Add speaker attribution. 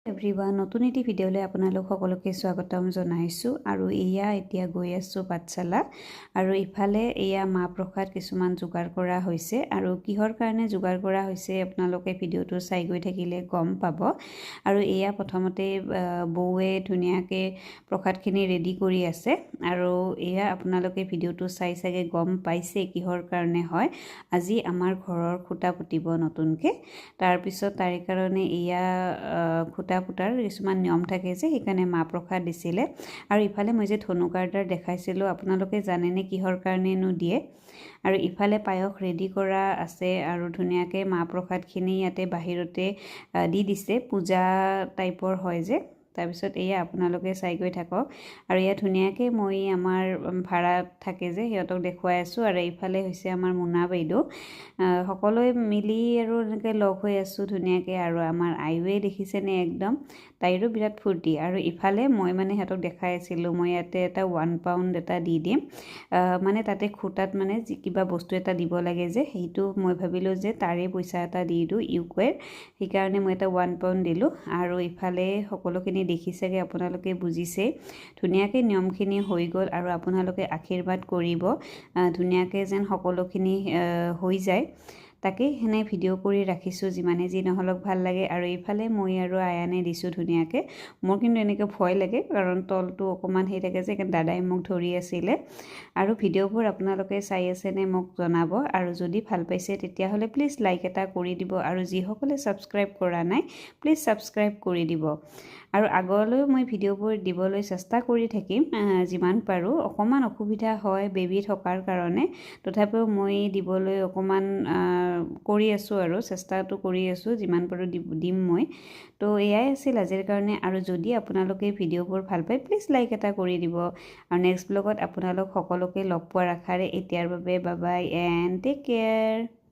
Speaker 1: everyone নতুন এটি ভিডিঅ'লৈ আপোনালোক সকলোকে স্বাগতম জনাইছোঁ আৰু এয়া এতিয়া গৈ আছোঁ পাঠশালা আৰু ইফালে এয়া মাহ প্ৰসাদ কিছুমান যোগাৰ কৰা হৈছে আৰু কিহৰ কাৰণে যোগাৰ কৰা হৈছে আপোনালোকে ভিডিঅ'টো চাই গৈ থাকিলে গম পাব আৰু এয়া প্ৰথমতে বৌৱে ধুনীয়াকৈ প্ৰসাদখিনি ৰেডি কৰি আছে আৰু এয়া আপোনালোকে ভিডিঅ'টো চাই চাগে গম পাইছে কিহৰ কাৰণে হয় আজি আমাৰ ঘৰৰ খুঁটা পুতিব নতুনকৈ তাৰপিছত তাৰে কাৰণে এয়া খুঁটা পুতাৰ কিছুমান নিয়ম থাকে যে সেইকাৰণে মাহ প্ৰসাদ দিছিলে আৰু ইফালে মই যে ধনুকাৰ্ডাৰ দেখাইছিলোঁ আপোনালোকে জানেনে কিহৰ কাৰণেনো দিয়ে আৰু ইফালে পায়স ৰেডি কৰা আছে আৰু ধুনীয়াকৈ মাহ প্ৰসাদখিনি ইয়াতে বাহিৰতে দি দিছে পূজা টাইপৰ হয় যে তাৰপিছত এয়া আপোনালোকে চাই গৈ থাকক আৰু ইয়াত ধুনীয়াকৈ মই আমাৰ ভাড়াত থাকে যে সিহঁতক দেখুৱাই আছোঁ আৰু এইফালে হৈছে আমাৰ মুনা বাইদেউ সকলোৱে মিলি আৰু এনেকৈ লগ হৈ আছোঁ ধুনীয়াকৈ আৰু আমাৰ আইৱে দেখিছেনে একদম তাইৰো বিৰাট ফূৰ্তি আৰু ইফালে মই মানে সিহঁতক দেখাই আছিলোঁ মই ইয়াতে এটা 1 পাউণ্ড এটা দি দিম মানে তাতে খুঁটাত মানে কিবা বস্তু এটা দিব লাগে যে সেইটো মই ভাবিলোঁ যে তাৰে পইচা এটা দি দিওঁ ইউকুৱেৰ সেইকাৰণে মই এটা 1 পাউণ্ড দিলোঁ আৰু ইফালে সকলোখিনি দেখিছেগৈ আপোনালোকে বুজিছে ধুনীয়াকৈ নিয়মখিনি হৈ গ'ল আৰু আপোনালোকে আশীৰ্বাদ কৰিব ধুনীয়াকৈ যেন সকলোখিনি হৈ যায় তাকে সেনে ভিডিঅ' কৰি ৰাখিছোঁ যিমানে যি নহ'লক ভাল লাগে আৰু এইফালে মই আৰু আয়ানে দিছোঁ ধুনীয়াকৈ মোৰ কিন্তু এনেকৈ ভয় লাগে কাৰণ তলটো অকণমান সেই থাকে যে দাদাই মোক ধৰি আছিলে আৰু ভিডিঅ'বোৰ আপোনালোকে চাই আছেনে মোক জনাব আৰু যদি ভাল পাইছে তেতিয়াহ'লে প্লিজ লাইক এটা কৰি দিব আৰু যিসকলে ছাবস্ক্ৰাইব কৰা নাই প্লিজ ছাবস্ক্ৰাইব কৰি দিব আৰু আগলৈও মই ভিডিঅ'বোৰ দিবলৈ চেষ্টা কৰি থাকিম যিমান পাৰোঁ অকণমান অসুবিধা হয় বেবী থকাৰ কাৰণে তথাপিও মই দিবলৈ অকণমান কৰি আছোঁ আৰু চেষ্টাটো কৰি আছোঁ যিমান পাৰোঁ দিম মই তো এয়াই আছিল আজিৰ কাৰণে আৰু যদি আপোনালোকে ভিডিঅ'বোৰ ভাল পায় প্লিজ লাইক এটা কৰি দিব আৰু নেক্সট ব্লগত আপোনালোক সকলোকে লগ পোৱাৰ আশাৰে এতিয়াৰ বাবে bye bye and take care